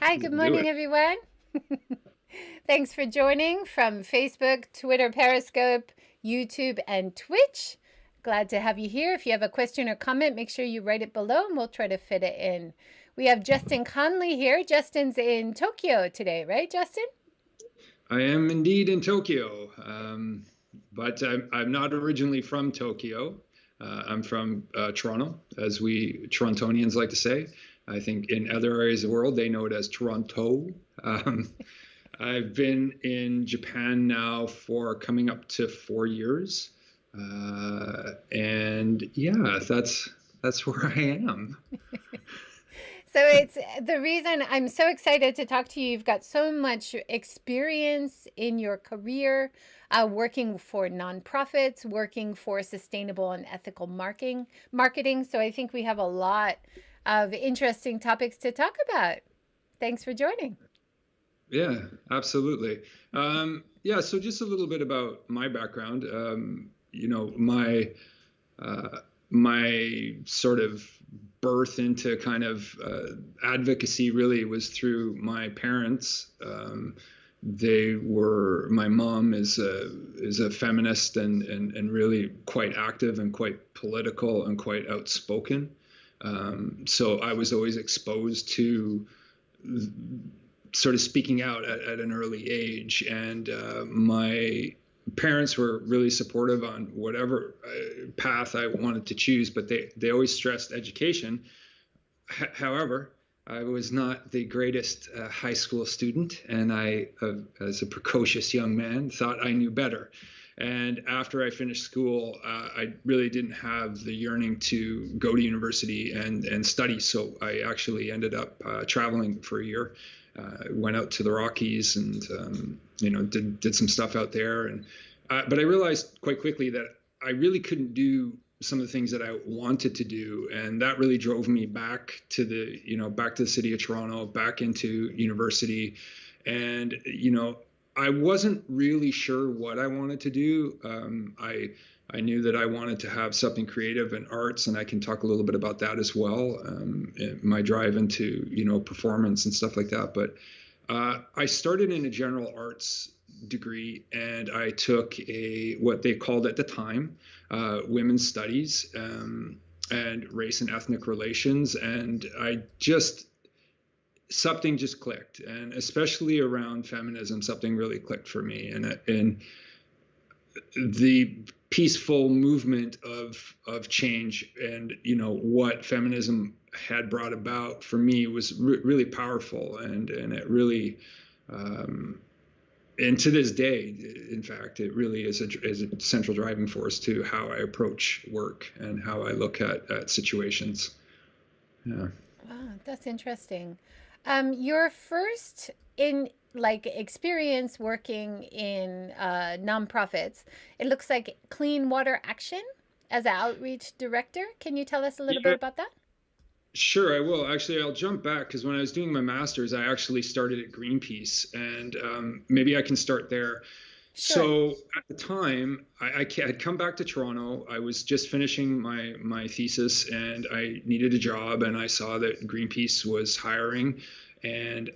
Hi, Let's good do morning, it. everyone. Thanks for joining from Facebook, Twitter, Periscope, YouTube, and Twitch. Glad to have you here. If you have a question or comment, make sure you write it below and we'll try to fit it in. We have Justin Conley here. Justin's in Tokyo today, right, Justin? I am indeed in Tokyo, but I'm not originally from Tokyo. I'm from Toronto, as we Torontonians like to say. I think in other areas of the world, they know it as Toronto. Um, I've been in Japan now for coming up to 4 years. And yeah, that's where I am. So it's the reason I'm so excited to talk to you. You've got so much experience in your career, working for nonprofits, working for sustainable and ethical marketing. So I think we have a lot of interesting topics to talk about. Thanks for joining. Yeah, absolutely. Yeah, so just a little bit about my background. Uh, my sort of birth into kind of advocacy really was through my parents. My mom is a feminist and really quite active and quite political and quite outspoken. So I was always exposed to sort of speaking out at an early age, and my parents were really supportive on whatever path I wanted to choose, but they always stressed education. However, I was not the greatest high school student, and as a precocious young man, thought I knew better. And after I finished school, I really didn't have the yearning to go to university and study. So I actually ended up traveling for a year. Went out to the Rockies and did some stuff out there. But I realized quite quickly that I really couldn't do some of the things that I wanted to do, and that really drove me back to the city of Toronto, back into university. And I wasn't really sure what I wanted to do. I knew that I wanted to have something creative and arts, and I can talk a little bit about that as well. My drive into performance and stuff like that. But I started in a general arts degree, and I took what they called at the time women's studies and race and ethnic relations, and something just clicked, and especially around feminism, something really clicked for me, and the peaceful movement of change and what feminism had brought about for me was really powerful, and it really and to this day, in fact, it really is a central driving force to how I approach work and how I look at situations. Yeah. Wow, that's interesting. Your first in like experience working in nonprofits, it looks like Clean Water Action as an outreach director. Can you tell us a little bit Yeah, about that? sure, I will. Actually, I'll jump back because when I was doing my master's, I actually started at Greenpeace, and maybe I can start there. Sure. So at the time, had come back to Toronto. I was just finishing my thesis, and I needed a job, and I saw that Greenpeace was hiring, and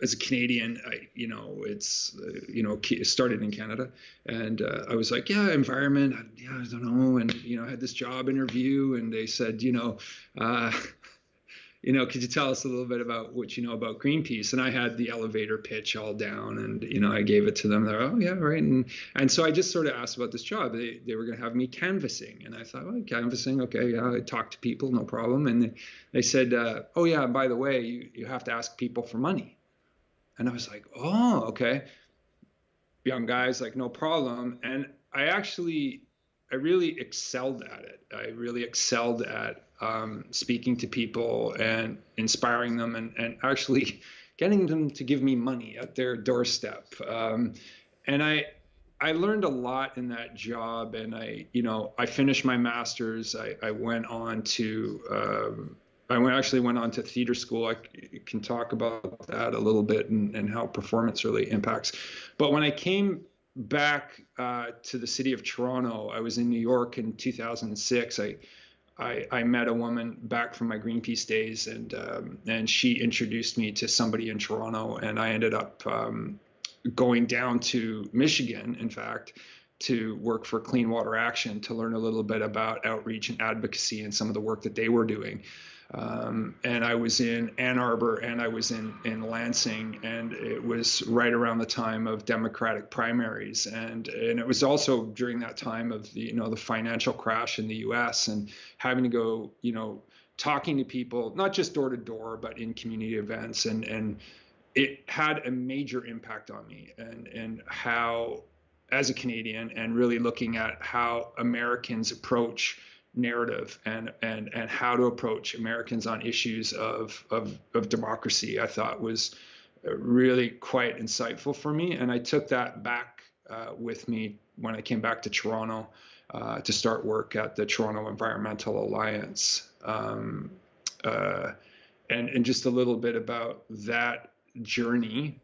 as a Canadian, it's started in Canada, and I was like, yeah, environment, yeah, I don't know, and I had this job interview, and they said, uh, could you tell us a little bit about what you know about Greenpeace? And I had the elevator pitch all down, and I gave it to them. They're, oh yeah, right. And so I just sort of asked about this job. They were going to have me canvassing, and I thought, oh, canvassing, okay, yeah. I talked to people, no problem. And they said, oh yeah, by the way, you have to ask people for money. And I was like, oh, okay, young guys, like no problem. And I really excelled at it. I really excelled at speaking to people and inspiring them, and actually getting them to give me money at their doorstep. And I learned a lot in that job, and I finished my master's. I went on to actually went on to theater school. I can talk about that a little bit, and how performance really impacts. But when I came back to the city of Toronto, I was in New York in 2006. I met a woman back from my Greenpeace days, and she introduced me to somebody in Toronto, and I ended up going down to Michigan, in fact, to work for Clean Water Action to learn a little bit about outreach and advocacy and some of the work that they were doing. And I was in Ann Arbor and I was in Lansing, and it was right around the time of Democratic primaries, and it was also during that time of the financial crash in the U.S. and having to go talking to people, not just door to door, but in community events, and it had a major impact on me, and how, as a Canadian, and really looking at how Americans approach narrative and how to approach Americans on issues of democracy, I thought was really quite insightful for me. And I took that back with me when I came back to Toronto to start work at the Toronto Environmental Alliance. And just a little bit about that journey.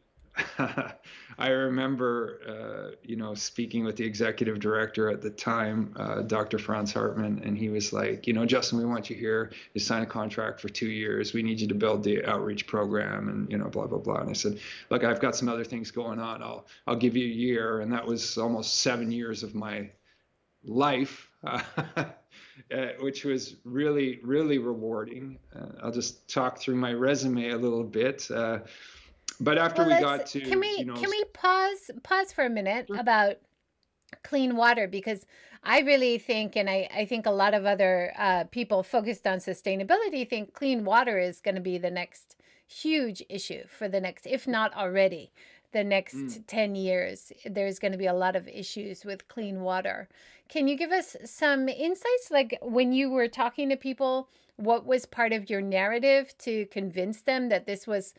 I remember, speaking with the executive director at the time, Dr. Franz Hartmann, and he was like, Justin, we want you here. You sign a contract for 2 years. We need you to build the outreach program, and blah blah blah. And I said, look, I've got some other things going on. I'll give you a year, and that was almost 7 years of my life, which was really really rewarding. I'll just talk through my resume a little bit. But after we got to, can we pause for a minute about clean water? Because I really think, and I think a lot of other people focused on sustainability think clean water is going to be the next huge issue for the next, if not already, the next 10 years. There's going to be a lot of issues with clean water. Can you give us some insights? Like when you were talking to people, what was part of your narrative to convince them that this was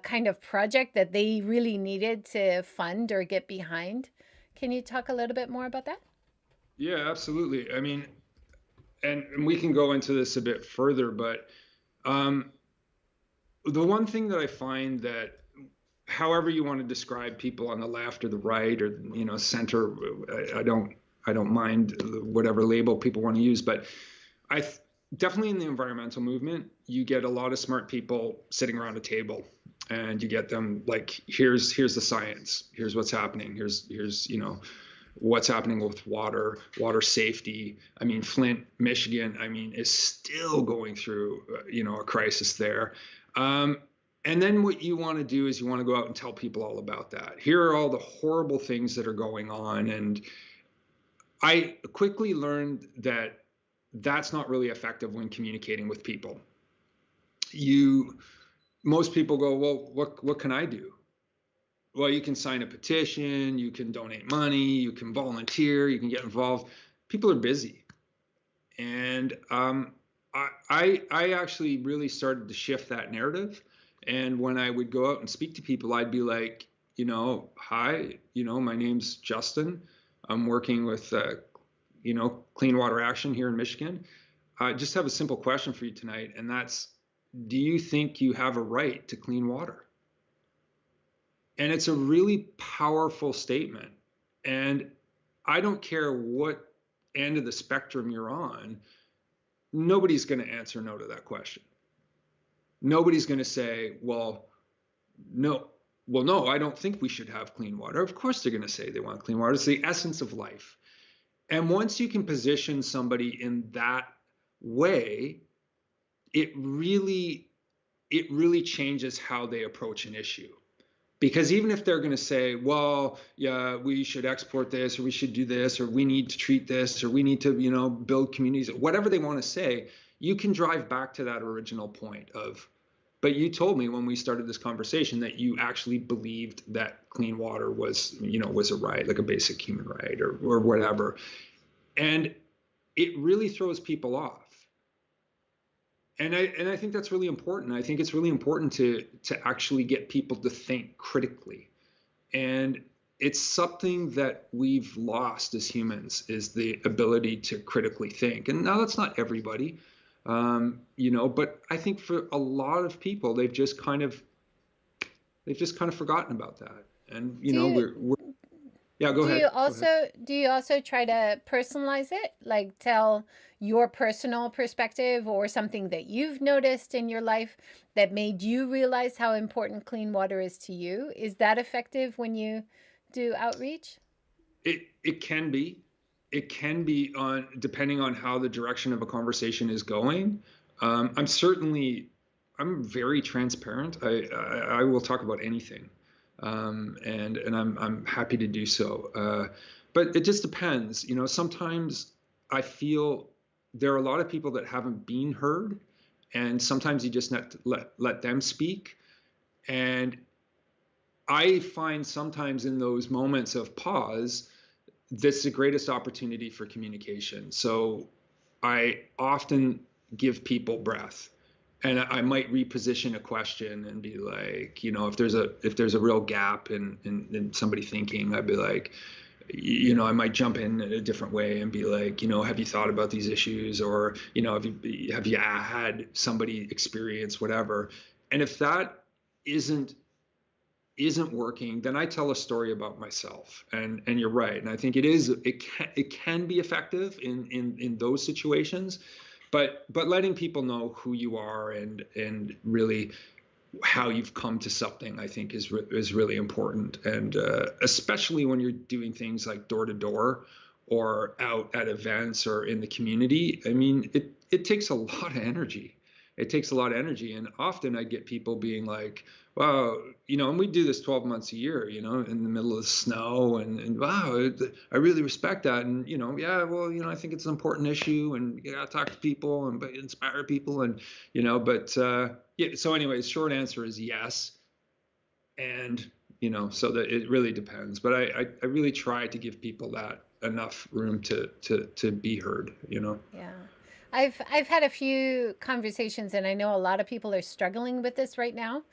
kind of project that they really needed to fund or get behind? Can you talk a little bit more about that? Yeah, absolutely. I mean, and we can go into this a bit further, but the one thing that I find that, however you want to describe people on the left or the right or center, I don't mind whatever label people want to use, but definitely in the environmental movement, you get a lot of smart people sitting around a table, and you get them like, here's the science, here's what's happening, here's what's happening with water safety. I mean, Flint, Michigan, is still going through a crisis there. And then what you want to do is you want to go out and tell people all about that. Here are all the horrible things that are going on. And I quickly learned that that's not really effective when communicating with people. Most people go, well, what can I do? Well, you can sign a petition, you can donate money, you can volunteer, you can get involved. People are busy. And I actually really started to shift that narrative. And when I would go out and speak to people, I'd be like, hi, my name's Justin. I'm working with Clean Water Action here in Michigan. I just have a simple question for you tonight, and that's, do you think you have a right to clean water? And it's a really powerful statement. And I don't care what end of the spectrum you're on, nobody's going to answer no to that question. Nobody's going to say, well, no, I don't think we should have clean water. Of course they're going to say they want clean water. It's the essence of life. And once you can position somebody in that way, it really changes how they approach an issue. Because even if they're going to say, well, yeah, we should export this, or we should do this, or we need to treat this, or we need to, build communities, whatever they want to say, you can drive back to that original point of, but you told me when we started this conversation that you actually believed that clean water was, was a right, like a basic human right, or whatever. And it really throws people off. And I think that's really important. I think it's really important to actually get people to think critically. And it's something that we've lost as humans, is the ability to critically think. And now that's not everybody, but I think for a lot of people, they've just kind of forgotten about that. And, Yeah, go Do you ahead. Go ahead. also do you also try to personalize it? Like tell your personal perspective or something that you've noticed in your life that made you realize how important clean water is to you? Is that effective when you do outreach? It can be. It can be on depending on how the direction of a conversation is going. I'm very transparent. I will talk about anything, and I'm happy to do so. But it just depends. You know, sometimes I feel there are a lot of people that haven't been heard, and sometimes you just let them speak. And I find sometimes in those moments of pause, that's the greatest opportunity for communication. So I often give people breath, and I might reposition a question and be like, you know, if there's a real gap in somebody thinking, I'd be like, you know, I might jump in a different way and be like, you know, have you thought about these issues, or you know, have you had somebody experience whatever? And if that isn't isn't working, then I tell a story about myself. And you're right. And I think it can be effective in those situations, but letting people know who you are and really how you've come to something, I think is really important. And especially when you're doing things like door to door or out at events or in the community. I mean, it takes a lot of energy. It takes a lot of energy. And often I get people being like, wow, you know, and we do this 12 months a year, you know, in the middle of the snow, and wow, I really respect that. And, you know, yeah, well, you know, I think it's an important issue, and you got to talk to people and inspire people, and, you know, but yeah, so anyways, short answer is yes. And, you know, so that it really depends, but I really try to give people that enough room to be heard, you know. Yeah. I've had a few conversations, and I know a lot of people are struggling with this right now,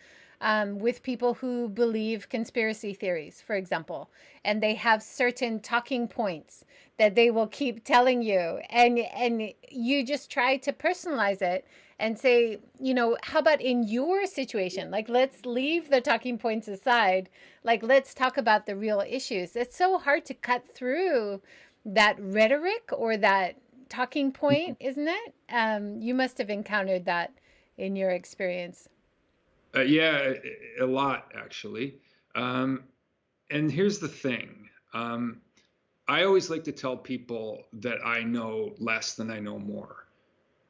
with people who believe conspiracy theories, for example, and they have certain talking points that they will keep telling you, and you just try to personalize it and say, you know, how about in your situation? Like, let's leave the talking points aside. Like, let's talk about the real issues. It's so hard to cut through that rhetoric or that talking point, isn't it? You must have encountered that in your experience. Yeah, a lot actually. Um, and here's the thing. I always like to tell people that I know less than I know more,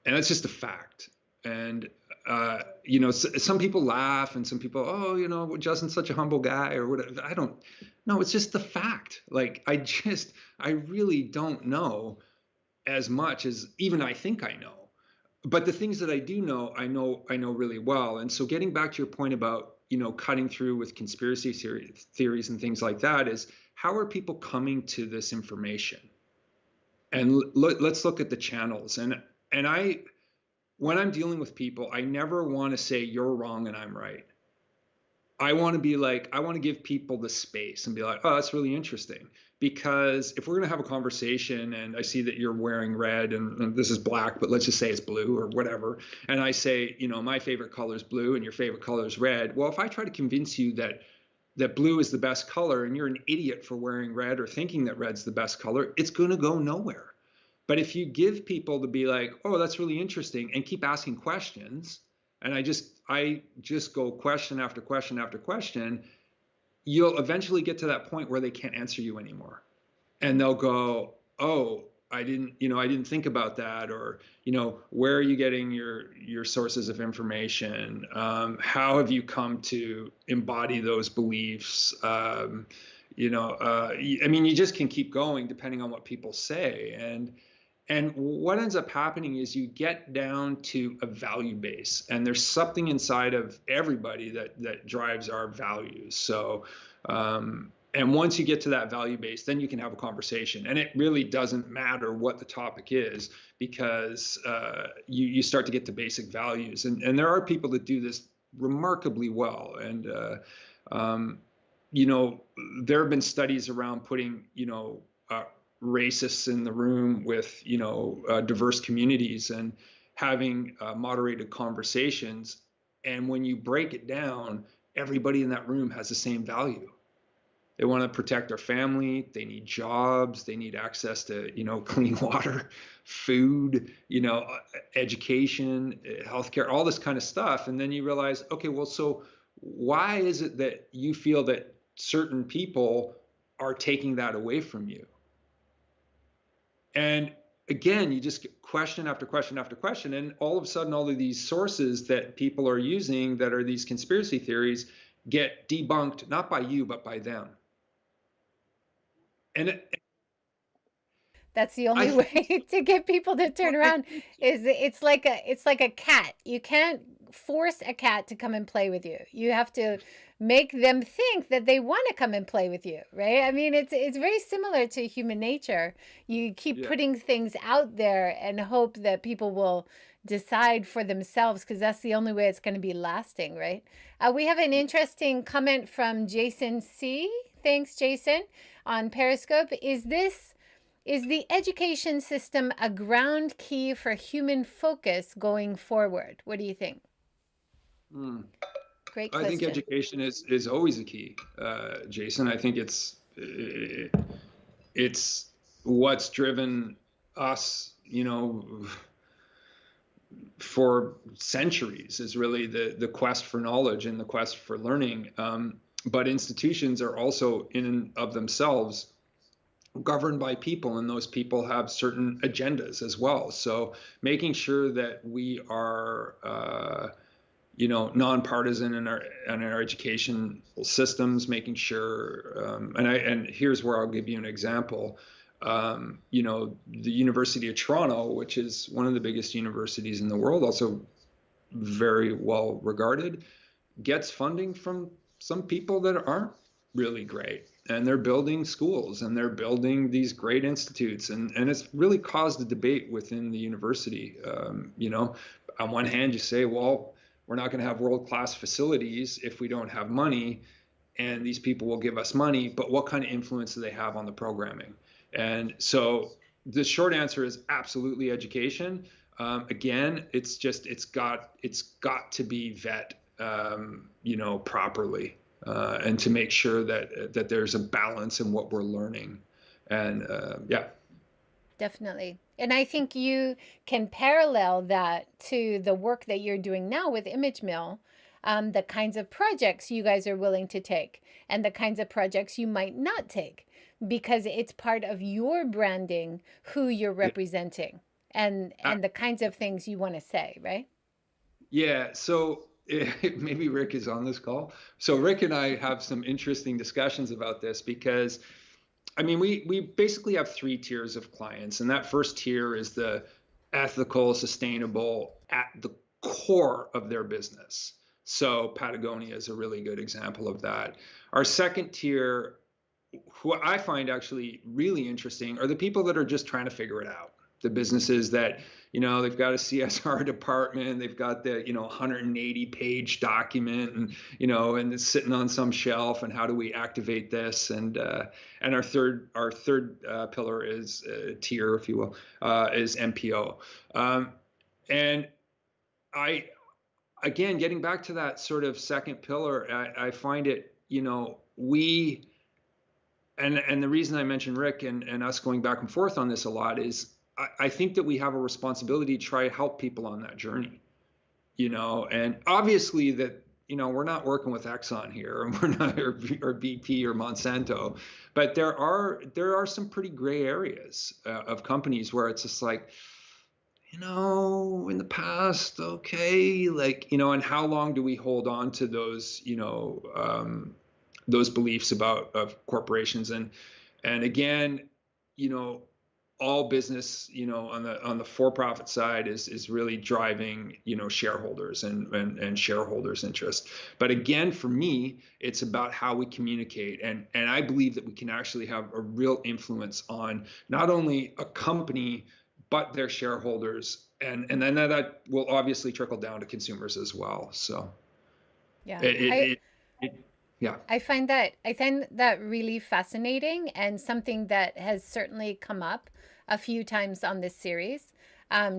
and that's just a fact. And you know, some people laugh, and some people, oh, you know, well, Justin's such a humble guy, or whatever. I don't. No, it's just the fact. Like I really don't know as much as even I think I know. But the things that I do know, I know really well. And so getting back to your point about, you know, cutting through with conspiracy theories and things like that is, how are people coming to this information? And let's look at the channels. And I when I'm dealing with people, I never want to say you're wrong and I'm right. I want to be like, I want to give people the space and be like, oh, that's really interesting. Because if we're going to have a conversation and I see that you're wearing red and this is black, but let's just say it's blue or whatever. And I say, you know, my favorite color is blue and your favorite color is red. Well, if I try to convince you that blue is the best color and you're an idiot for wearing red or thinking that red's the best color, it's going to go nowhere. But if you give people to be like, oh, that's really interesting, and keep asking questions, and I just go question after question after question, you'll eventually get to that point where they can't answer you anymore. And they'll go, oh, I didn't think about that, or, you know, where are you getting your sources of information? How have you come to embody those beliefs? You know, I mean, you just can keep going depending on what people say. And what ends up happening is you get down to a value base, and there's something inside of everybody that drives our values. So, and once you get to that value base, then you can have a conversation, and it really doesn't matter what the topic is, because you start to get to basic values, and there are people that do this remarkably well. And you know, there have been studies around putting, you know, racists in the room with, you know, diverse communities, and having moderated conversations. And when you break it down, everybody in that room has the same value. They want to protect their family. They need jobs. They need access to, clean water, food, education, healthcare, all this kind of stuff. And then you realize, okay, well, so why is it that you feel that certain people are taking that away from you? And again, you just get question after question after question. And all of a sudden, all of these sources that people are using that are these conspiracy theories get debunked, not by you, but by them. And That's the I only think, way to get people to turn well, I around. think, Is it's like a cat. You can't force a cat to come and play with you. You have to make them think that they want to come and play with you, right? I mean, it's very similar to human nature. You keep yeah, putting things out there and hope that people will decide for themselves, because that's the only way it's going to be lasting, right? We have an interesting comment from Jason C. Thanks, Jason, on Periscope. Is the education system a ground key for human focus going forward? What do you think? hmm. Great I think question. education is always a key, Jason. I think it's what's driven us, for centuries is really the quest for knowledge and the quest for learning. But institutions are also in and of themselves governed by people, and those people have certain agendas as well. So making sure that we are, nonpartisan in our education systems, making sure, and here's where I'll give you an example. The University of Toronto, which is one of the biggest universities in the world, also very well regarded, gets funding from some people that aren't really great. And they're building schools and they're building these great institutes. And it's really caused a debate within the university. On one hand, you say, well, we're not going to have world-class facilities if we don't have money, and these people will give us money, but what kind of influence do they have on the programming? And so the short answer is absolutely education. Again, it's got to be vet, properly, and to make sure that there's a balance in what we're learning. And yeah. Definitely. And I think you can parallel that to the work that you're doing now with Image Mill, the kinds of projects you guys are willing to take and the kinds of projects you might not take, because it's part of your branding, who you're Yeah. representing, and the kinds of things you want to say, right? Yeah, so maybe Rick is on this call. So Rick and I have some interesting discussions about this because, I mean, we basically have three tiers of clients, and that first tier is the ethical, sustainable, at the core of their business. So Patagonia is a really good example of that. Our second tier, who I find actually really interesting, are the people that are just trying to figure it out. The businesses that, they've got a CSR department, they've got the, 180-page document, and it's sitting on some shelf, and how do we activate this? And our third pillar is tier, if you will, is MPO. And I, again, getting back to that sort of second pillar, I find it, we, and the reason I mentioned Rick and us going back and forth on this a lot is I think that we have a responsibility to try to help people on that journey, and obviously that, we're not working with Exxon here, and we're not, or BP or Monsanto, but there are some pretty gray areas of companies where it's just like, in the past, okay, like, and how long do we hold on to those beliefs of corporations? And again, all business, on the for-profit side is really driving, shareholders and shareholders' interest. But again, for me, it's about how we communicate, and I believe that we can actually have a real influence on not only a company but their shareholders, and then that will obviously trickle down to consumers as well. So Yeah. it, it, I it, it yeah. I find that really fascinating, and something that has certainly come up a few times on this series,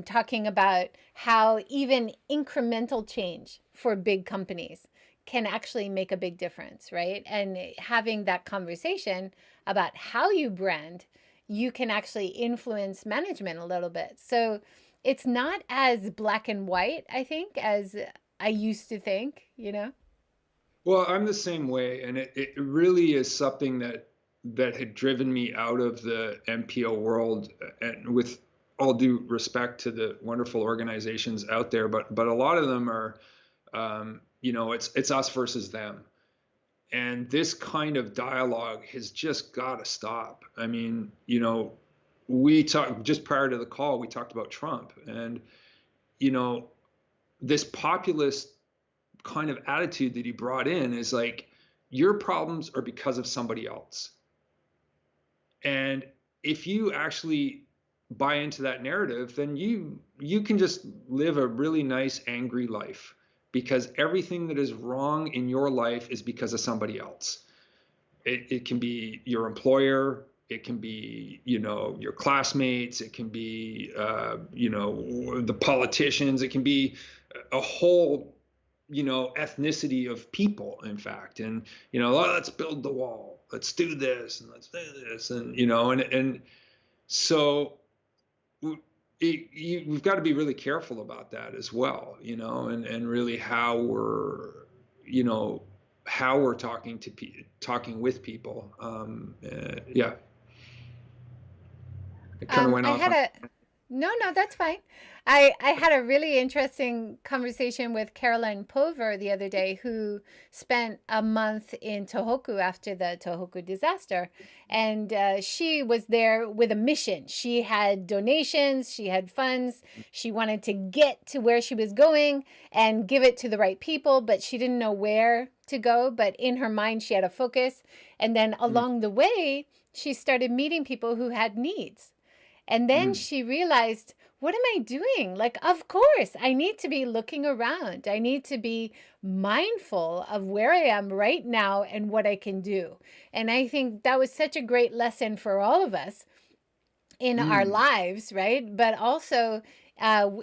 talking about how even incremental change for big companies can actually make a big difference, right? And having that conversation about how you brand, you can actually influence management a little bit. So it's not as black and white, I think, as I used to think, you know? Well, I'm the same way, and it really is something that had driven me out of the MPO world. And with all due respect to the wonderful organizations out there, but a lot of them are, it's us versus them. And this kind of dialogue has just got to stop. I mean, we talked just prior to the call, we talked about Trump, and you know, this populist kind of attitude that he brought in is like, your problems are because of somebody else. And if you actually buy into that narrative, then you can just live a really nice angry life, because everything that is wrong in your life is because of somebody else. It can be your employer, it can be your classmates, it can be the politicians, it can be a whole ethnicity of people, in fact. And let's build the wall, let's do this, and let's do this, and and so we've got to be really careful about that as well, and really how we're talking with people. Yeah, it kind of went I off had on. a No, that's fine. I had a really interesting conversation with Caroline Pover the other day, who spent a month in Tohoku after the Tohoku disaster. And she was there with a mission. She had donations, she had funds, she wanted to get to where she was going and give it to the right people, but she didn't know where to go. But in her mind, she had a focus. And then along the way, she started meeting people who had needs. And then Mm-hmm. she realized, what am I doing? Like, of course, I need to be looking around. I need to be mindful of where I am right now and what I can do. And I think that was such a great lesson for all of us in our Mm. lives, right? But also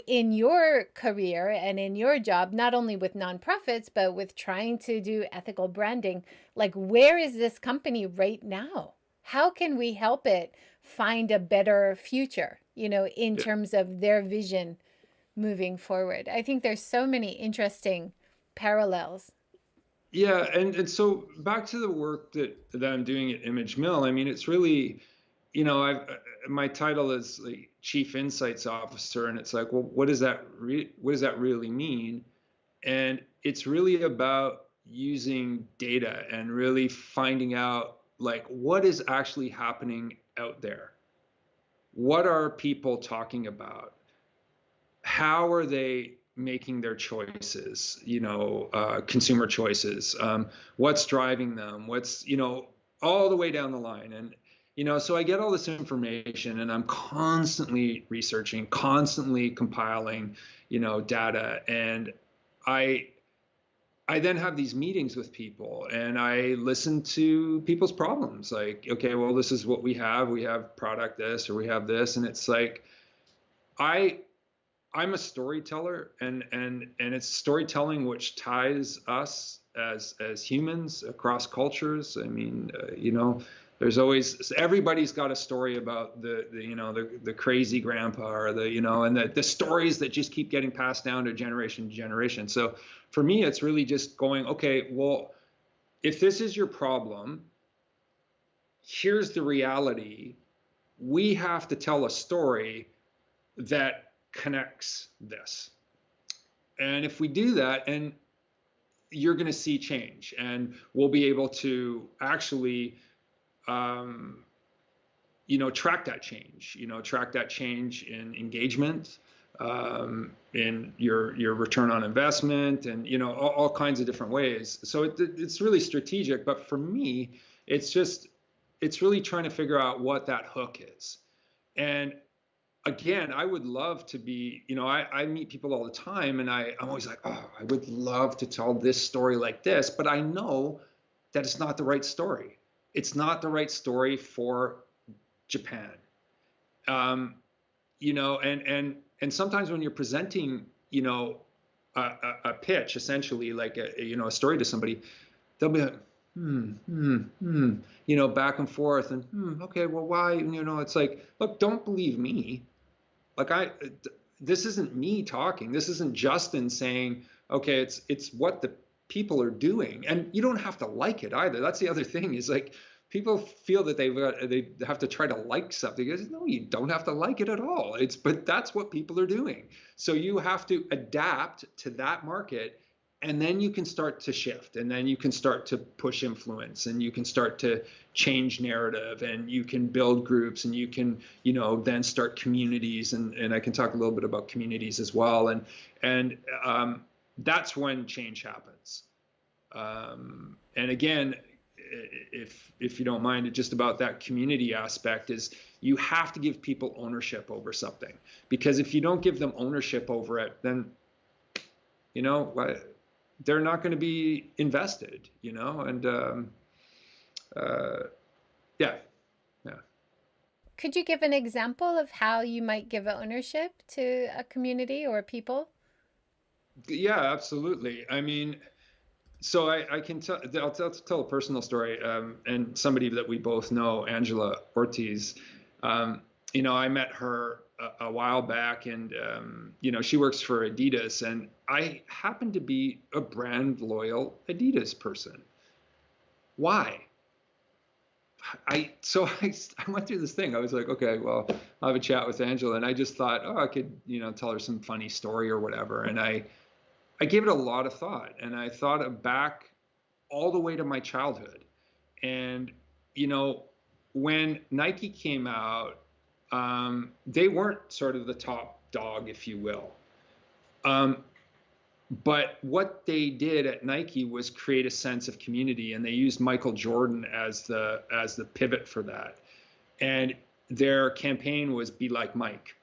in your career and in your job, not only with nonprofits, but with trying to do ethical branding. Like, where is this company right now? How can we help it find a better future, in Yeah. terms of their vision moving forward? I think there's so many interesting parallels. Yeah, and so back to the work that I'm doing at Image Mill. I mean, it's really, my title is like Chief Insights Officer, and it's like, well, what does that really mean? And it's really about using data and really finding out, like, what is actually happening out there. What are people talking about? How are they making their choices, consumer choices? What's driving them? What's, all the way down the line. And, so I get all this information, and I'm constantly researching, constantly compiling, data. And I, I then have these meetings with people, and I listen to people's problems. Like, okay, well, this is what we have. We have product this, or we have this. And it's like, I I'm a storyteller, and it's storytelling which ties us as humans across cultures. I mean, there's always, everybody's got a story about the crazy grandpa, or and the stories that just keep getting passed down to generation. So for me, it's really just going, okay, well, if this is your problem, here's the reality. We have to tell a story that connects this. And if we do that, and you're going to see change, and we'll be able to actually, track that change in engagement, in your return on investment, and all kinds of different ways. So it's really strategic. But for me, it's really trying to figure out what that hook is. And again, I would love to be, I meet people all the time, and I'm always like, oh, I would love to tell this story like this, but I know that it's not the right story. It's not the right story for Japan. And sometimes when you're presenting, a pitch, essentially like a story to somebody, they'll be like, back and forth, and okay, well, why? It's like, look, don't believe me. Like this isn't me talking. This isn't Justin saying, okay, it's what the people are doing, and you don't have to like it either. That's the other thing, is like, people feel that they have to try to like something. No, you don't have to like it at all. But that's what people are doing. So you have to adapt to that market, and then you can start to shift, and then you can start to push influence, and you can start to change narrative, and you can build groups, and you can then start communities, and I can talk a little bit about communities as well, and that's when change happens. And again, if you don't mind, just about that community aspect, is you have to give people ownership over something, because if you don't give them ownership over it, then they're not going to be invested, and yeah. Could you give an example of how you might give ownership to a community or people? Yeah, absolutely. I mean, so I can tell, I'll tell a personal story, and somebody that we both know, Angela Ortiz. I met her a while back, and she works for Adidas, and I happen to be a brand loyal Adidas person. Why? I went through this thing. I was like, okay, well, I'll have a chat with Angela, and I just thought, oh, I could tell her some funny story or whatever, and I gave it a lot of thought, and I thought back all the way to my childhood. And, when Nike came out, they weren't sort of the top dog, if you will. But what they did at Nike was create a sense of community, and they used Michael Jordan as the pivot for that. And their campaign was "Be Like Mike."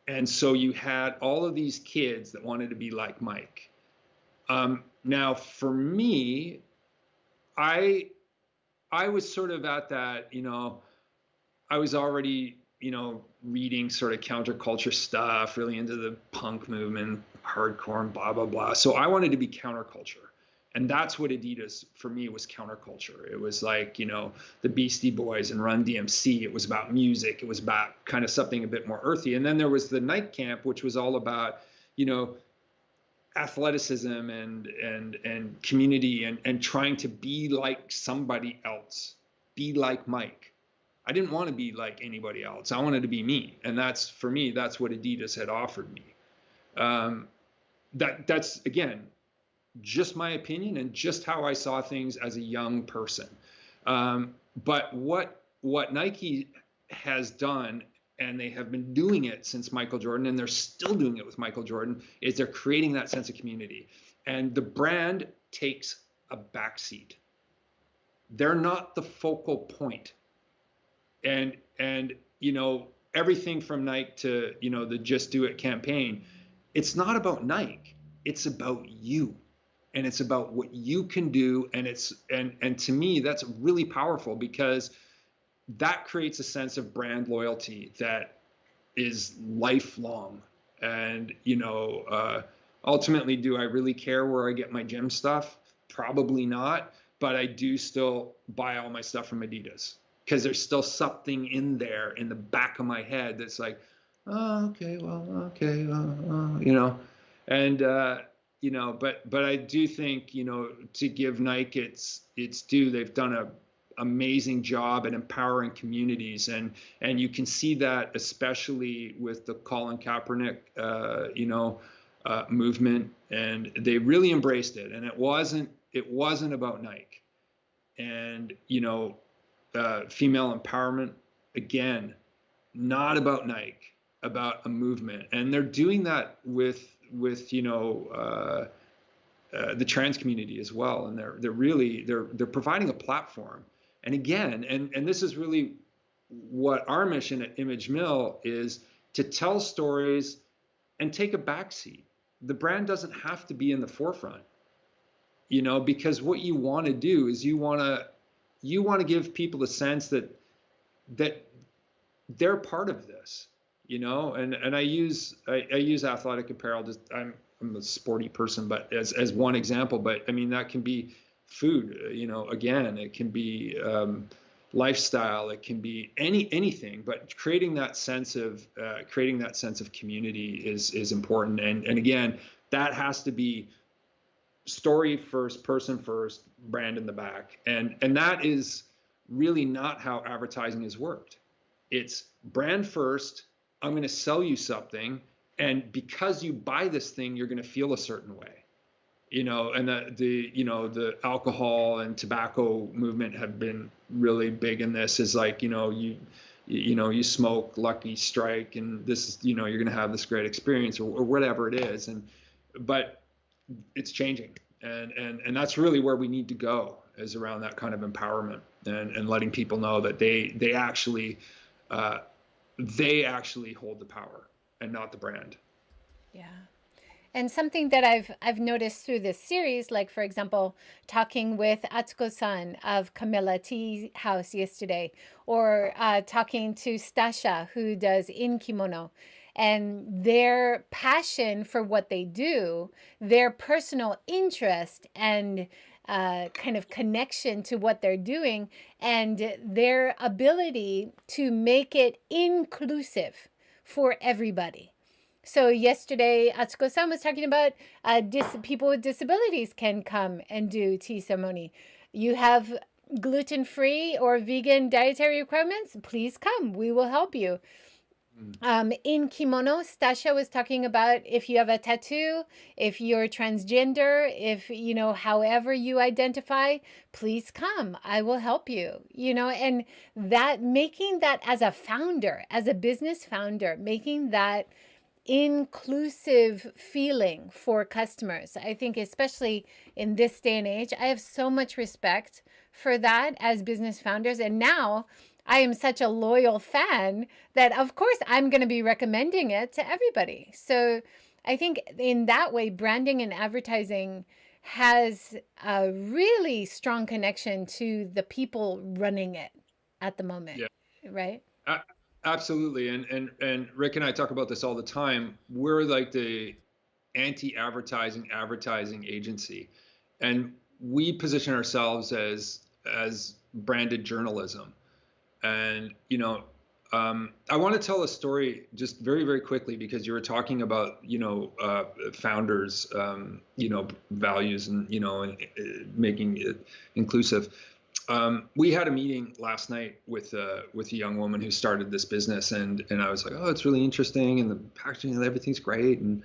And so you had all of these kids that wanted to be like Mike. Now, for me, I was sort of at that, I was already, reading sort of counterculture stuff, really into the punk movement, hardcore, and blah, blah, blah. So I wanted to be counterculture. And that's what Adidas, for me, was counterculture. It was like, the Beastie Boys and Run DMC. It was about music. It was about kind of something a bit more earthy. And then there was the Nike camp, which was all about, athleticism and community, and trying to be like somebody else, be like Mike. I didn't want to be like anybody else. I wanted to be me. And that's, for me, that's what Adidas had offered me. That's, again, just my opinion and just how I saw things as a young person. But what Nike has done, and they have been doing it since Michael Jordan, and they're still doing it with Michael Jordan, is they're creating that sense of community. And the brand takes a backseat. They're not the focal point. And everything from Nike to, the Just Do It campaign, it's not about Nike. It's about you. And it's about what you can do. And to me, that's really powerful, because that creates a sense of brand loyalty that is lifelong. And, ultimately, do I really care where I get my gym stuff? Probably not. But I do still buy all my stuff from Adidas, because there's still something in there in the back of my head that's like, oh, okay, well, okay, and, but I do think, to give Nike its due, they've done a amazing job at empowering communities, and you can see that especially with the Colin Kaepernick movement, and they really embraced it, and it wasn't about Nike. And female empowerment, again, not about Nike, about a movement. And they're doing that with the trans community as well, and they're providing a platform. And again, and this is really what our mission at Image Mill is, to tell stories and take a backseat. The brand doesn't have to be in the forefront, because what you want to do is you want to give people the sense that they're part of this, and I use athletic apparel. I'm a sporty person, but as one example, but I mean, that can be food, again, it can be lifestyle, it can be anything, but creating that sense of community is important. And again, that has to be story first, person first, brand in the back. And that is really not how advertising has worked. It's brand first, I'm going to sell you something, and because you buy this thing, you're going to feel a certain way. And the alcohol and tobacco movement have been really big in this. Is like, you smoke Lucky Strike, and this is, you're going to have this great experience, or whatever it is. But it's changing, and that's really where we need to go, is around that kind of empowerment, and letting people know that they actually hold the power and not the brand. Yeah. And something that I've noticed through this series, like for example, talking with Atsuko-san of Camilla Tea House yesterday, or talking to Stasha, who does In Kimono, and their passion for what they do, their personal interest and kind of connection to what they're doing, and their ability to make it inclusive for everybody. So yesterday, Atsuko-san was talking about people with disabilities can come and do tea ceremony. You have gluten-free or vegan dietary requirements? Please come. We will help you. In Kimono, Stasha was talking about if you have a tattoo, if you're transgender, if, however you identify, please come. I will help you, and that, making that as a founder, as a business founder, making that inclusive feeling for customers. I think especially in this day and age, I have so much respect for that as business founders. And now I am such a loyal fan that of course I'm going to be recommending it to everybody. So I think in that way, branding and advertising has a really strong connection to the people running it at the moment. Yeah. Right? Absolutely. And Rick and I talk about this all the time. We're like the advertising agency, and we position ourselves as branded journalism. And I want to tell a story just very, very quickly, because you were talking about founders values, and making it inclusive. We had a meeting last night with a young woman who started this business, and I was like, oh, it's really interesting, and the packaging and everything's great, and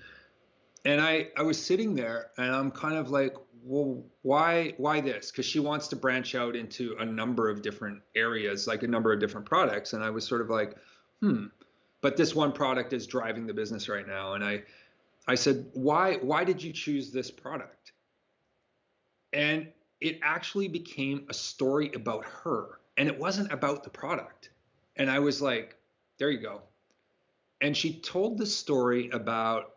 I was sitting there, and I'm kind of like, well, why this? Because she wants to branch out into a number of different areas, like a number of different products, and I was sort of like, but this one product is driving the business right now, and I said, why did you choose this product? And it actually became a story about her, and it wasn't about the product. And I was like, there you go. And she told the story about,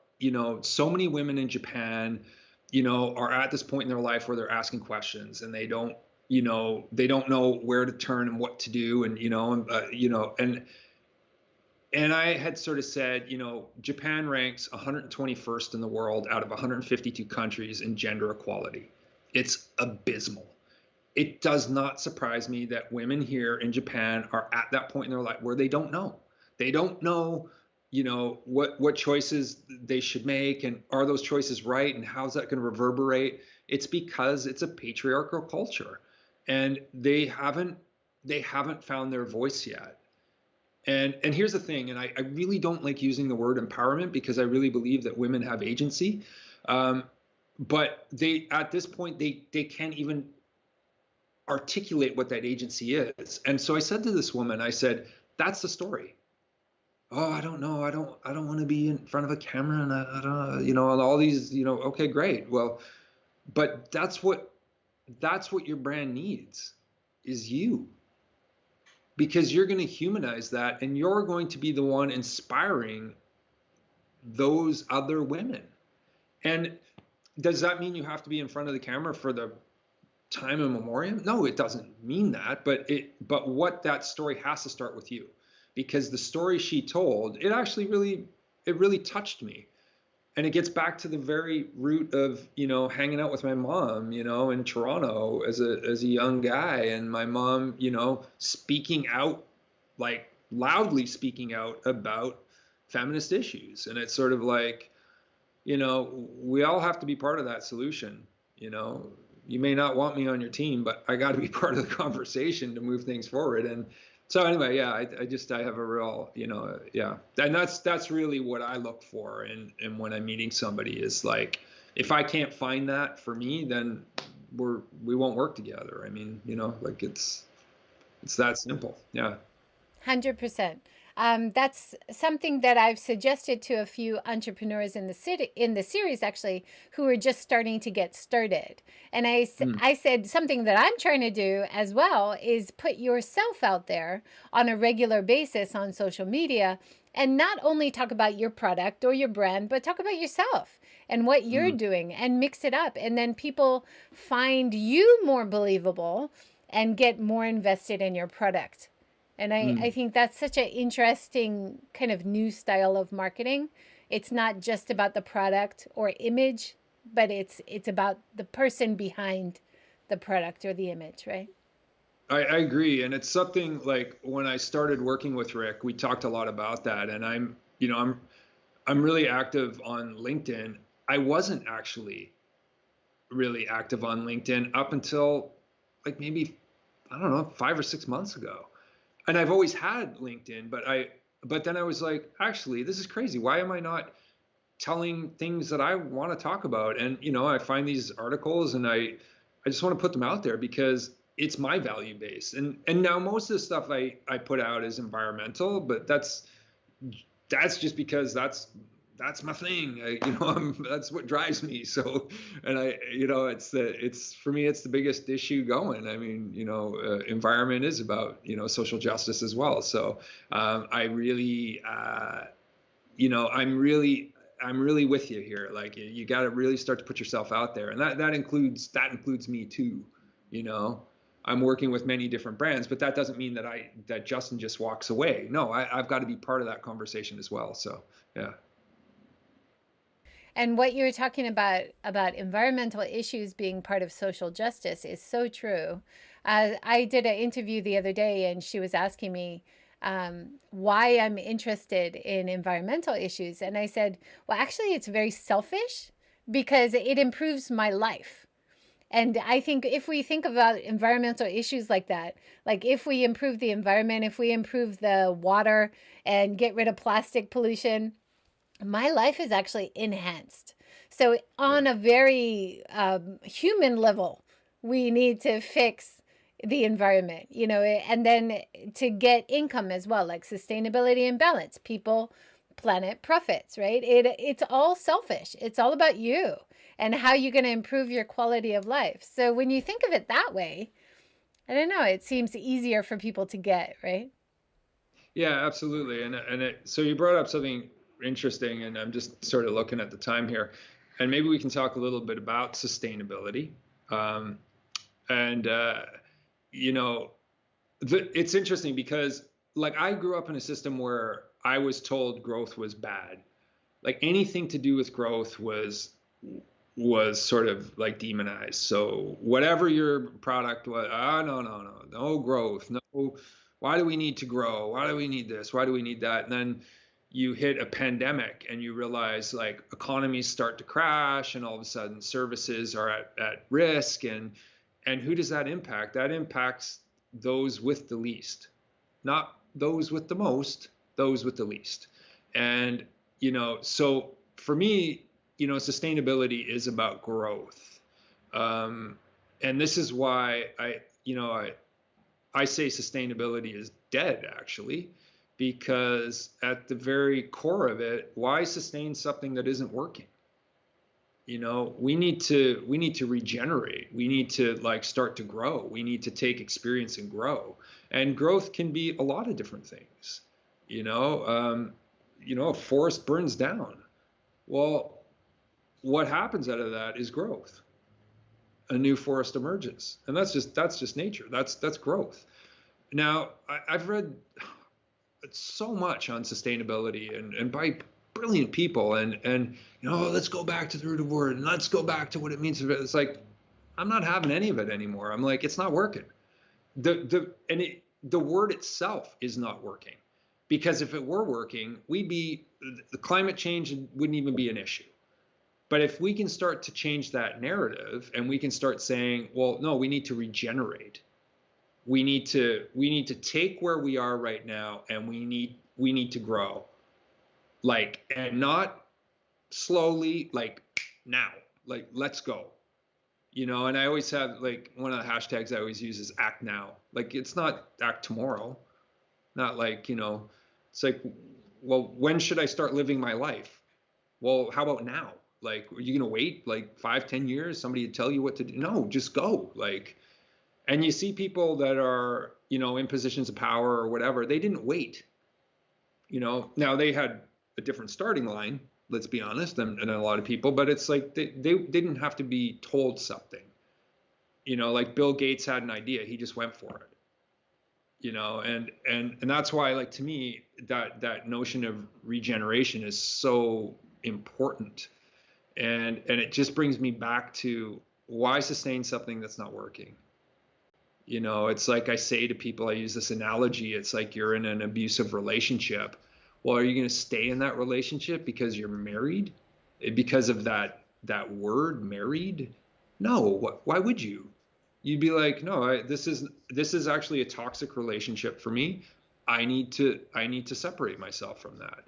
so many women in Japan, are at this point in their life where they're asking questions, and they don't know where to turn and what to do. And I had sort of said, Japan ranks 121st in the world out of 152 countries in gender equality. It's abysmal. It does not surprise me that women here in Japan are at that point in their life where they don't know. They don't know, what choices they should make, and are those choices right, and how's that going to reverberate? It's because it's a patriarchal culture, and they haven't found their voice yet. And here's the thing, and I really don't like using the word empowerment, because I really believe that women have agency. But they, at this point, they can't even articulate what that agency is. And so I said to this woman, I said, that's the story. Oh, I don't know. I don't want to be in front of a camera, and I don't, and all these, okay, great. Well, but that's what your brand needs, is you. Because you're going to humanize that, and you're going to be the one inspiring those other women. And does that mean you have to be in front of the camera for the time immemorial? No, it doesn't mean that. But what that story has to start with you, because the story she told, it actually really touched me. and it gets back to the very root of, hanging out with my mom, in Toronto as a young guy, and my mom, speaking out, like loudly speaking out about feminist issues. And it's sort of like, we all have to be part of that solution. You may not want me on your team, but I got to be part of the conversation to move things forward. And so anyway, yeah, I have a real, yeah, and that's really what I look for. And when I'm meeting somebody is like, if I can't find that for me, then we won't work together. I mean, like it's that simple. Yeah. 100%. That's something that I've suggested to a few entrepreneurs in the series, actually, who are just starting to get started. And I said something that I'm trying to do as well is put yourself out there on a regular basis on social media, and not only talk about your product or your brand, but talk about yourself and what you're doing, and mix it up. And then people find you more believable and get more invested in your product. And I think that's such an interesting kind of new style of marketing. It's not just about the product or image, but it's about the person behind the product or the image, right? I agree. And it's something like when I started working with Rick, we talked a lot about that. And I'm really active on LinkedIn. I wasn't actually really active on LinkedIn up until like maybe, I don't know, 5 or 6 months ago. And I've always had LinkedIn, but then I was like, actually, this is crazy. Why am I not telling things that I want to talk about? And I find these articles and I just want to put them out there because it's my value base. And now most of the stuff I put out is environmental, but that's just because that's my thing. That's what drives me. So, and it's for me, it's the biggest issue going. I mean, environment is about, social justice as well. So, I really, I'm really with you here. Like you got to really start to put yourself out there. And that includes me too. I'm working with many different brands, but that doesn't mean that Justin just walks away. No, I've got to be part of that conversation as well. So, yeah. And what you're talking about environmental issues being part of social justice is so true. I did an interview the other day, and she was asking me why I'm interested in environmental issues. And I said, well, actually, it's very selfish because it improves my life. And I think if we think about environmental issues like that, like if we improve the environment, if we improve the water and get rid of plastic pollution, my life is actually enhanced. So on a very human level, we need to fix the environment, and then to get income as well, like sustainability and balance, people, planet, profits, right? It's all selfish. It's all about you and how you're going to improve your quality of life. So when you think of it that way, I don't know, it seems easier for people to get, right? Yeah, absolutely. So you brought up something interesting, and I'm just sort of looking at the time here, and maybe we can talk a little bit about sustainability. It's interesting because like I grew up in a system where I was told growth was bad. Like anything to do with growth was sort of like demonized. So whatever your product was, no growth, no. Why do we need to grow? Why do we need this? Why do we need that? And then you hit a pandemic and you realize like economies start to crash and all of a sudden services are at risk. And who does that impact? That impacts those with the least, not those with the most, those with the least. And, so for me, sustainability is about growth. And this is why I say sustainability is dead, actually, because at the very core of it, why sustain something that isn't working? We need to regenerate. We need to like start to grow. We need to take experience and grow. And growth can be a lot of different things. A forest burns down. Well, what happens out of that is growth. A new forest emerges, and that's just nature. That's growth. Now, I've read so much on sustainability, and by brilliant people, and let's go back to the root of word, and let's go back to what it means. It's like, I'm not having any of it anymore. I'm like, it's not working. The word itself is not working, because if it were working, the climate change wouldn't even be an issue. But if we can start to change that narrative, and we can start saying, well, no, we need to regenerate. We need to take where we are right now, and we need to grow, and not slowly, now, let's go. And I always have, one of the hashtags I always use is act now. It's not act tomorrow. Not it's like, well, when should I start living my life? Well, how about now? Are you going to wait 5-10 years, somebody to tell you what to do? No, just go. And you see people that are, in positions of power or whatever, they didn't wait. Now they had a different starting line, let's be honest, than a lot of people, but it's like they didn't have to be told something. Bill Gates had an idea, he just went for it. And that's why, to me, that notion of regeneration is so important. And it just brings me back to, why sustain something that's not working? It's like I say to people, I use this analogy, it's like you're in an abusive relationship. Well, are you going to stay in that relationship because you're married? Because of that word, married? No. Why would you? You'd be like, no, this is actually a toxic relationship for me. I need to separate myself from that.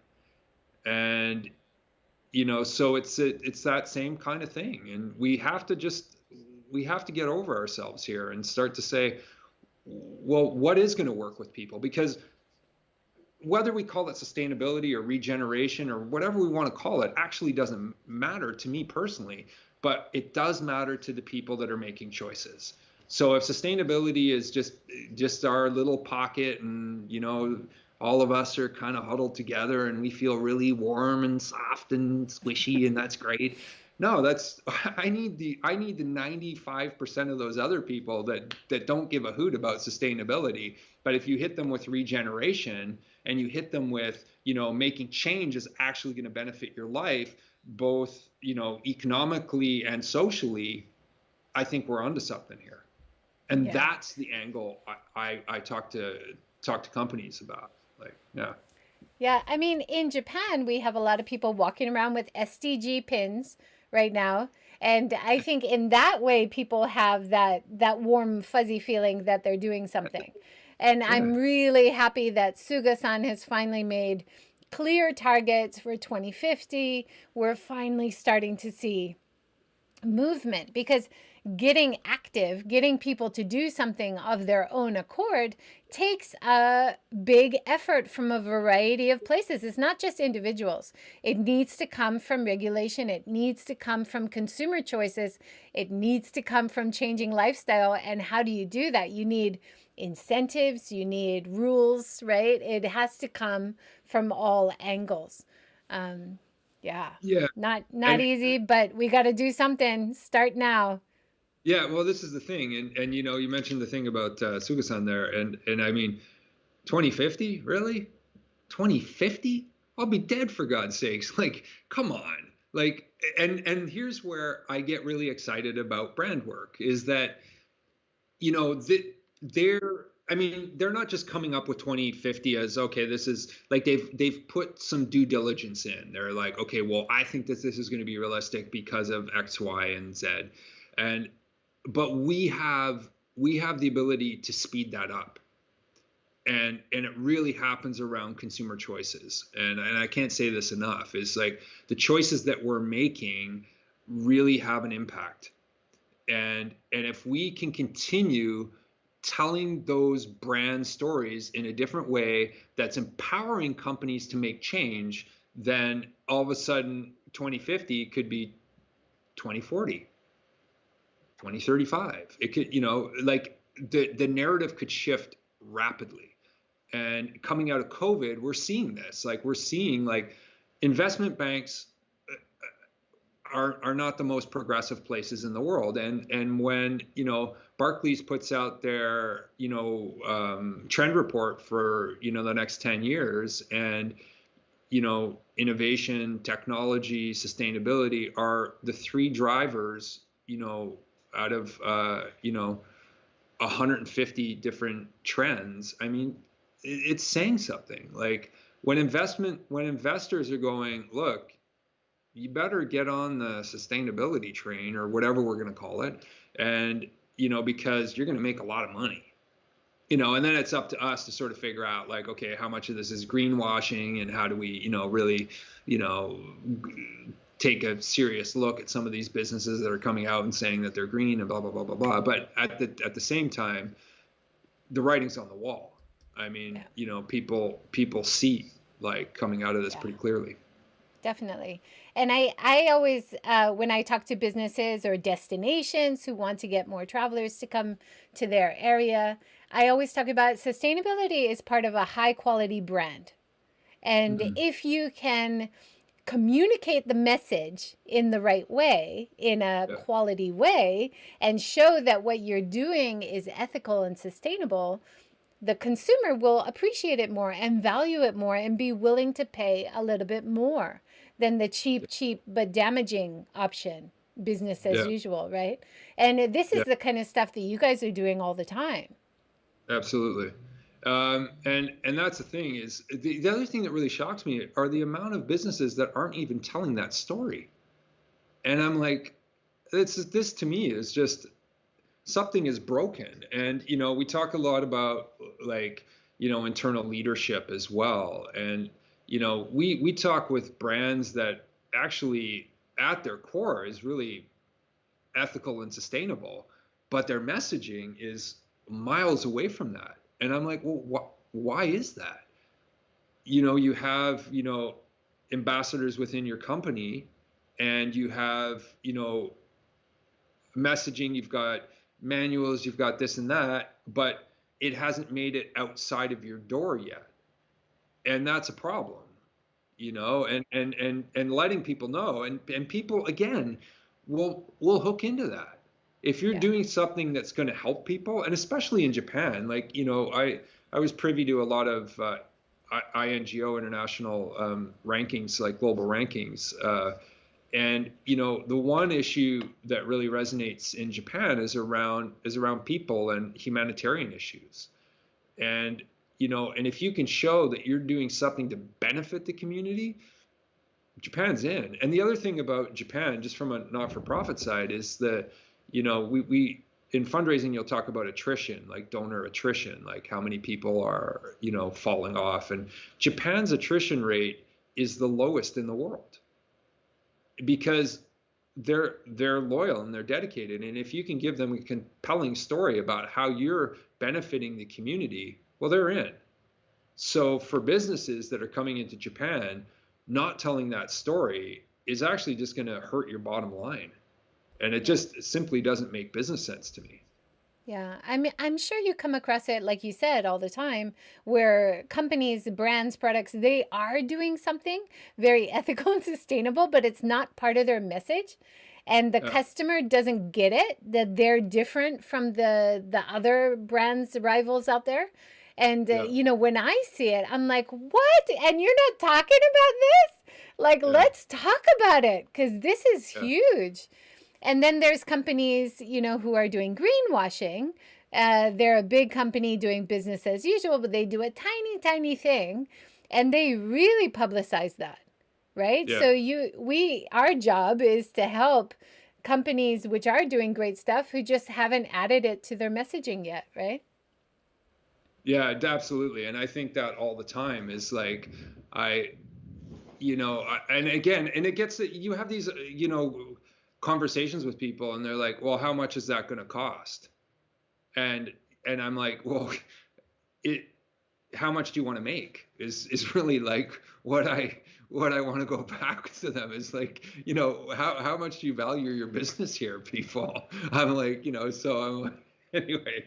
And so it's that same kind of thing. And we have to get over ourselves here and start to say, well, what is going to work with people? Because whether we call it sustainability or regeneration or whatever we want to call it actually doesn't matter to me personally, but it does matter to the people that are making choices. So if sustainability is just our little pocket, and all of us are kind of huddled together and we feel really warm and soft and squishy, and that's great. No, I need the 95% of those other people that don't give a hoot about sustainability. But if you hit them with regeneration, and you hit them with, making change is actually going to benefit your life, both, economically and socially, I think we're onto something here. And Yeah. that's the angle I talk to companies about. Yeah. Yeah, I mean, in Japan, we have a lot of people walking around with SDG pins right now. And I think in that way, people have that warm, fuzzy feeling that they're doing something. And I'm really happy that Suga-san has finally made clear targets for 2050. We're finally starting to see movement, because getting active, getting people to do something of their own accord takes a big effort from a variety of places. It's not just individuals. It needs to come from regulation. It needs to come from consumer choices. It needs to come from changing lifestyle. And how do you do that? You need incentives, you need rules, right? It has to come from all angles. Yeah. Not easy, but we got to do something. Start now. Yeah, well, this is the thing, and you mentioned the thing about Suga-san there, and I mean, 2050, really? 2050? I'll be dead, for God's sakes. Come on. And here's where I get really excited about brand work, is that they're not just coming up with 2050 as, okay, this is they've put some due diligence in. They're like, okay, well, I think that this is going to be realistic because of X, Y, and Z. But we have the ability to speed that up. And it really happens around consumer choices. And I can't say this enough, is the choices that we're making really have an impact. And if we can continue telling those brand stories in a different way that's empowering companies to make change, then all of a sudden 2050 could be 2040, 2035. It could, the narrative could shift rapidly. And coming out of COVID, we're seeing this. We're seeing investment banks are not the most progressive places in the world. And when, Barclays puts out their, trend report for, the next 10 years, and innovation, technology, sustainability are the three drivers, out of, 150 different trends. I mean, it's saying something. Like when investors are going, look, you better get on the sustainability train or whatever we're going to call it, and because you're going to make a lot of money. And then it's up to us to sort of figure out, like, okay, how much of this is greenwashing, and how do we, really, take a serious look at some of these businesses that are coming out and saying that they're green and blah blah blah blah blah. But at the same time, the writing's on the wall. I mean, people see, like, coming out of this pretty clearly. Definitely. And I always, when I talk to businesses or destinations who want to get more travelers to come to their area, I always talk about sustainability is part of a high quality brand. And if you can communicate the message in the right way, in a quality way, and show that what you're doing is ethical and sustainable, the consumer will appreciate it more and value it more and be willing to pay a little bit more than the cheap but damaging option, business as usual, right? And this is the kind of stuff that you guys are doing all the time. Absolutely. And that's the thing is, the other thing that really shocks me are the amount of businesses that aren't even telling that story. And I'm like, this to me is just, something is broken. And, we talk a lot about, like, internal leadership as well. And, we talk with brands that actually at their core is really ethical and sustainable, but their messaging is miles away from that. And I'm like, well, why is that? You have, ambassadors within your company, and you have, messaging, you've got manuals, you've got this and that, but it hasn't made it outside of your door yet. And that's a problem, and letting people know, and people, again, will hook into that. If you're doing something that's going to help people, and especially in Japan, like, I was privy to a lot of INGO international rankings, like global rankings. And, the one issue that really resonates in Japan is around people and humanitarian issues. And, and if you can show that you're doing something to benefit the community, Japan's in. And the other thing about Japan, just from a not-for-profit side, is that, we in fundraising, you'll talk about attrition, like donor attrition, like how many people are, falling off. And Japan's attrition rate is the lowest in the world, because they're loyal and they're dedicated. And if you can give them a compelling story about how you're benefiting the community, well, they're in. So for businesses that are coming into Japan, not telling that story is actually just going to hurt your bottom line. And it just simply doesn't make business sense to me. Yeah, I'm sure you come across it, like you said, all the time, where companies, brands, products, they are doing something very ethical and sustainable, but it's not part of their message. And the customer doesn't get it, that they're different from the other brands, rivals out there. And, when I see it, I'm like, what? And you're not talking about this? Like, let's talk about it, because this is huge. And then there's companies, who are doing greenwashing. They're a big company doing business as usual, but they do a tiny, tiny thing, and they really publicize that, right? Yeah. So our job is to help companies which are doing great stuff who just haven't added it to their messaging yet, right? Yeah, absolutely. And I think that all the time is like, and again, and it gets that you have these, conversations with people, and they're like, well, how much is that going to cost? And I'm like, well, how much do you want to make is really like what I want to go back to them is like, how much do you value your business here, people? I'm like, so I'm like, anyway,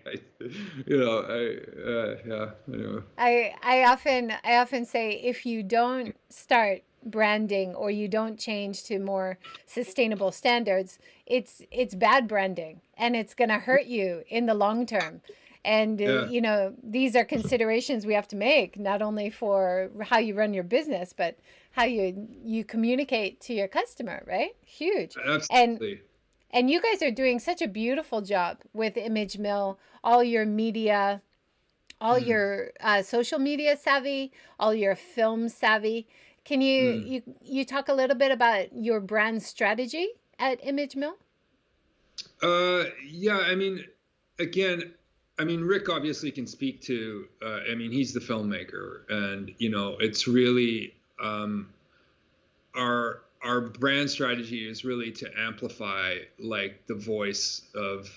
anyway. I often say, if you don't start branding or you don't change to more sustainable standards, it's bad branding, and it's going to hurt you in the long term. And, Yeah, these are considerations we have to make, not only for how you run your business, but how you communicate to your customer, right? Huge. And absolutely. and you guys are doing such a beautiful job with Image Mill, all your media, all Mm, your social media savvy, all your film savvy. Can you, mm. you talk a little bit about your brand strategy at Image Mill? Yeah, I mean, again, I mean, Rick obviously can speak to, I mean, he's the filmmaker, and, it's really, our brand strategy is really to amplify like the voice of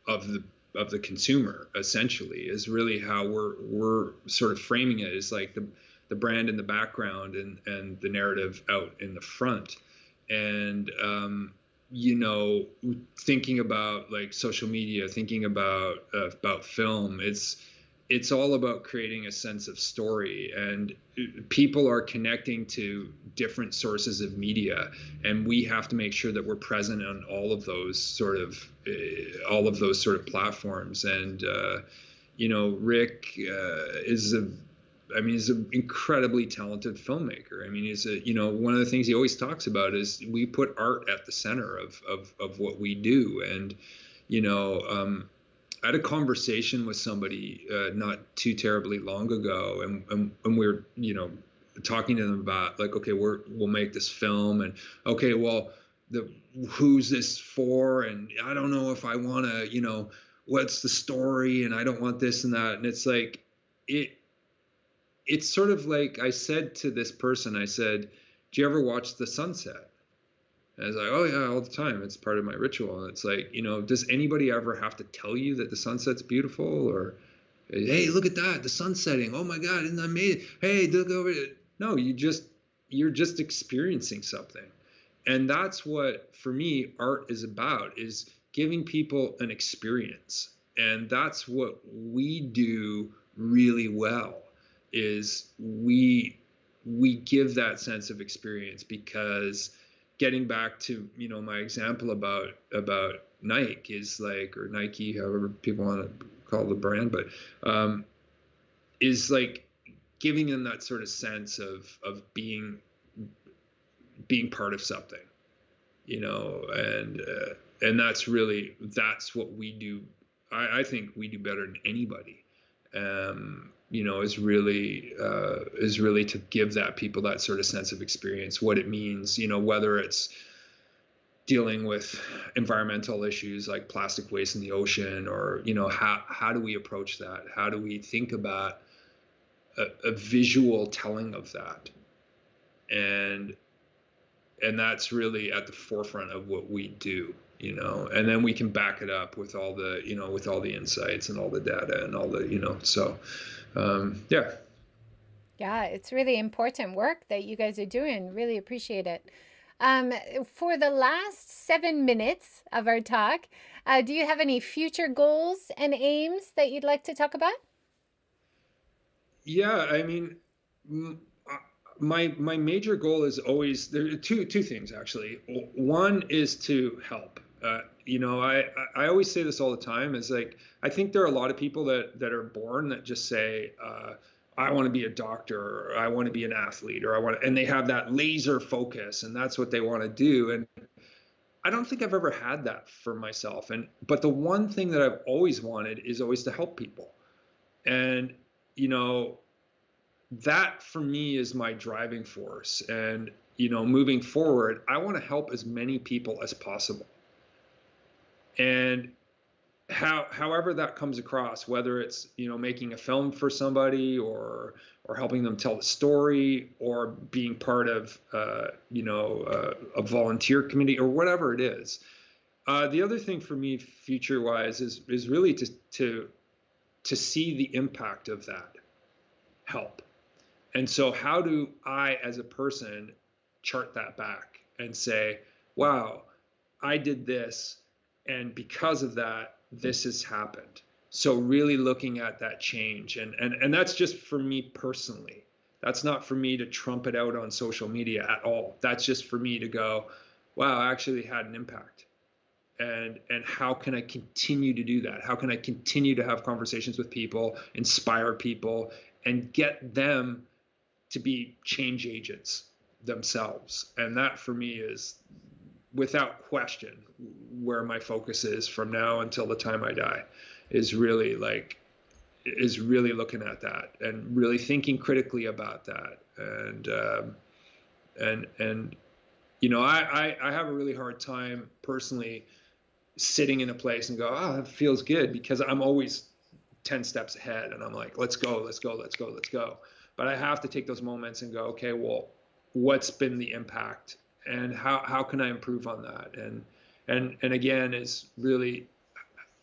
the consumer, essentially, is really how we're sort of framing it, is like the brand in the background and the narrative out in the front. And you know thinking about like social media, thinking about film, it's all about creating a sense of story, and people are connecting to different sources of media, and we have to make sure that we're present on all of those sort of platforms. And Rick is a I mean, he's an incredibly talented filmmaker. I mean, one of the things he always talks about is we put art at the center of what we do. And, you know, I had a conversation with somebody not too terribly long ago, and we were, talking to them about like, okay, we'll make this film, and okay, well, who's this for? And I don't know if I want to, what's the story? And I don't want this and that. And it's like, it's sort of like I said to this person, I said, do you ever watch the sunset? And I was like, oh yeah, all the time. It's part of my ritual. And it's like, does anybody ever have to tell you that the sunset's beautiful? Or, hey, look at that, the sun's setting. Oh my God, isn't that amazing? Hey, look over it. No, you're just experiencing something. And that's what, for me, art is about, is giving people an experience. And that's what we do really well, is we give that sense of experience. Because getting back to my example about Nike, is like, or Nike, however people want to call the brand, but is like giving them that sort of sense of being part of something, and that's what we do. I think we do better than anybody. Is really to give that people that sort of sense of experience, what it means, whether it's dealing with environmental issues like plastic waste in the ocean, or how do we approach that? How do we think about a visual telling of that? And that's really at the forefront of what we do, and then we can back it up with all the insights and all the data and all the. So yeah. Yeah, it's really important work that you guys are doing. Really appreciate it. Um, for the last 7 minutes of our talk, do you have any future goals and aims that you'd like to talk about? Yeah, I mean, my major goal is always, there are two things actually. One is to help. I always say this all the time, is like, I think there are a lot of people that are born that just say, I want to be a doctor, or I want to be an athlete, or and they have that laser focus, and that's what they want to do. And I don't think I've ever had that for myself. But the one thing that I've always wanted is always to help people. And, you know, that for me is my driving force. And, moving forward, I want to help as many people as possible. And however that comes across, whether it's, making a film for somebody, or helping them tell the story, or being part of, a volunteer committee, or whatever it is. The other thing for me, future wise, is really to see the impact of that help. And so how do I, as a person, chart that back and say, wow, I did this, and because of that, this has happened. So really looking at that change, and that's just for me personally. That's not for me to trumpet out on social media at all. That's just for me to go, wow, I actually had an impact. and how can I continue to do that? How can I continue to have conversations with people, inspire people, and get them to be change agents themselves? And that for me is, without question, where my focus is from now until the time I die, is really looking at that and really thinking critically about that. And I have a really hard time personally sitting in a place and go, oh, that feels good, because I'm always 10 steps ahead and I'm like, let's go. But I have to take those moments and go, okay, well, what's been the impact and how can I improve on that? And again, is really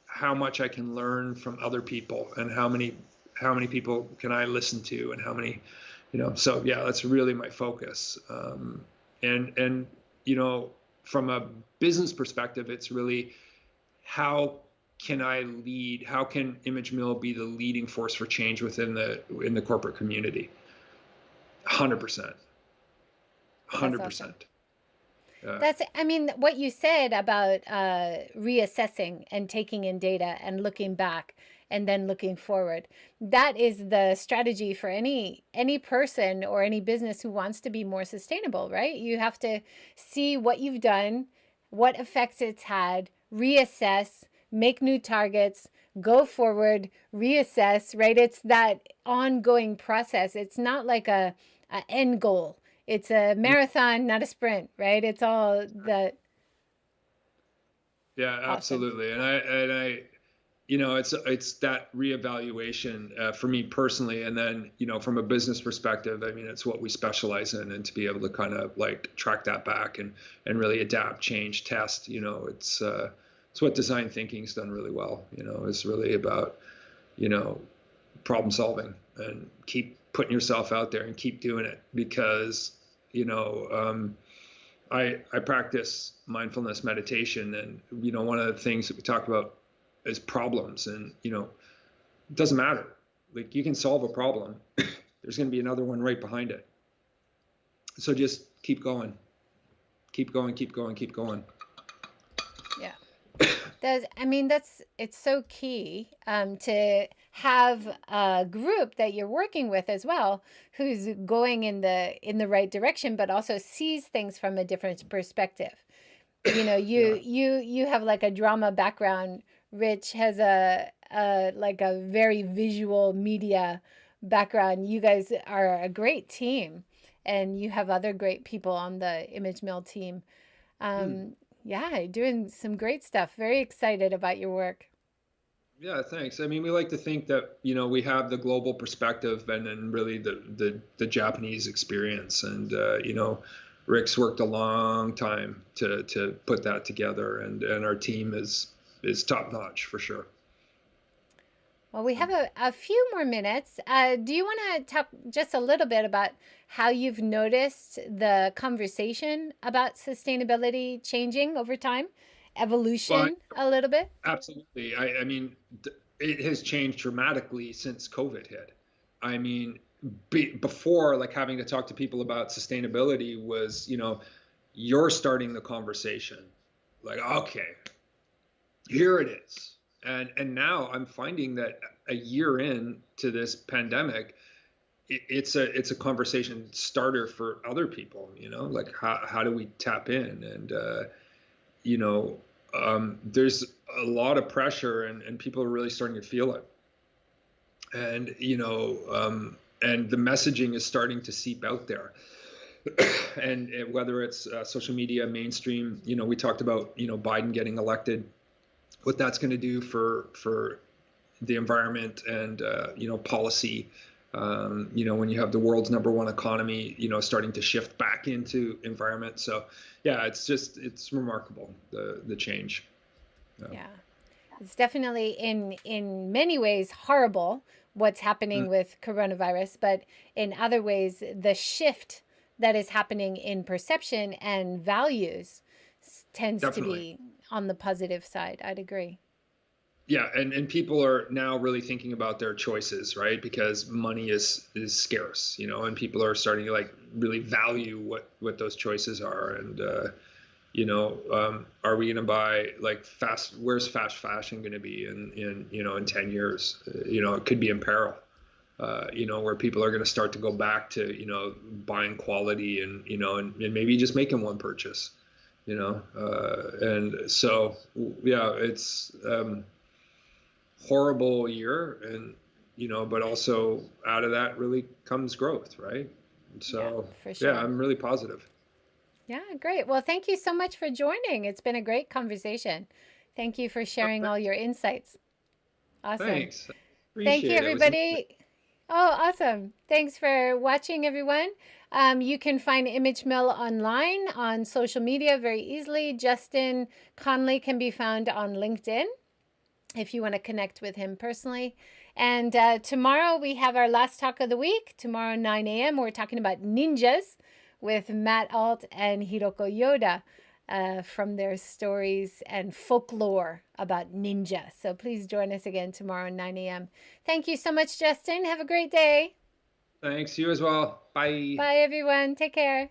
how much I can learn from other people, and how many people can I listen to, and how many, so yeah, that's really my focus. And from a business perspective, it's really, how can I lead? How can Image Mill be the leading force for change in the corporate community? 100%. 100%. That's, I mean, what you said about reassessing and taking in data and looking back and then looking forward. That is the strategy for any person or any business who wants to be more sustainable, right? You have to see what you've done, what effects it's had, reassess, make new targets, go forward, reassess, right? It's that ongoing process. It's not like a end goal. It's a marathon, not a sprint, right? It's all the. Yeah, absolutely. Awesome. And I, it's that reevaluation for me personally. And then, from a business perspective, I mean, it's what we specialize in, and to be able to kind of like track that back and really adapt, change, test, it's what design thinking's done really well, it's really about, problem solving, and keep putting yourself out there and keep doing it, because, I practice mindfulness meditation, and, one of the things that we talk about is problems, and, it doesn't matter. Like, you can solve a problem. There's going to be another one right behind it. So just keep going. Yeah. It's so key to have a group that you're working with as well, who's going in the right direction, but also sees things from a different perspective. You have like a drama background. Rich has a very visual media background. You guys are a great team, and you have other great people on the Image Mill team. Yeah, doing some great stuff. Very excited about your work. Yeah, thanks. I mean, we like to think that, we have the global perspective, and then really the Japanese experience. And, Rick's worked a long time to put that together, and our team is top notch for sure. Well, we have a few more minutes. Do you want to talk just a little bit about how you've noticed the conversation about sustainability changing over time, evolution a little bit? Absolutely. I mean, it has changed dramatically since COVID hit. I mean, before, like, having to talk to people about sustainability was, you're starting the conversation. Like, okay, here it is. And now I'm finding that a year into this pandemic, it's a conversation starter for other people, like how do we tap in? And, there's a lot of pressure, and people are really starting to feel it. And, and the messaging is starting to seep out there. And whether it's social media, mainstream, we talked about, Biden getting elected, what that's going to do for the environment and, policy, when you have the world's #1 economy, starting to shift back into environment. So yeah, it's remarkable, the change. Yeah, it's definitely in many ways horrible what's happening with coronavirus, but in other ways, the shift that is happening in perception and values tends to be on the positive side. I'd agree. Yeah, and people are now really thinking about their choices, right? Because money is scarce, and people are starting to like really value what those choices are. And Are we going to buy like where's fast fashion going to be in 10 years? It could be in peril. Where people are going to start to go back to, buying quality and maybe just making one purchase, and so, yeah, it's horrible year and, but also out of that really comes growth, right? So, Yeah, for yeah, sure. I'm really positive. Yeah, great. Well, thank you so much for joining. It's been a great conversation. Thank you for Oh, sharing all your insights. Awesome. thanks. Thank you, Appreciate it. It was amazing. everybody. Oh, awesome. Thanks for watching, everyone. You can find Image Mill online on social media very easily. Justin Conley can be found on LinkedIn if you want to connect with him personally. And tomorrow we have our last talk of the week. Tomorrow, 9 a.m., we're talking about ninjas with Matt Alt and Hiroko Yoda. From their stories and folklore about ninja. So please join us again tomorrow at 9 a.m. Thank you so much, Justin. Have a great day. Thanks. You as well. Bye. Bye, everyone. Take care.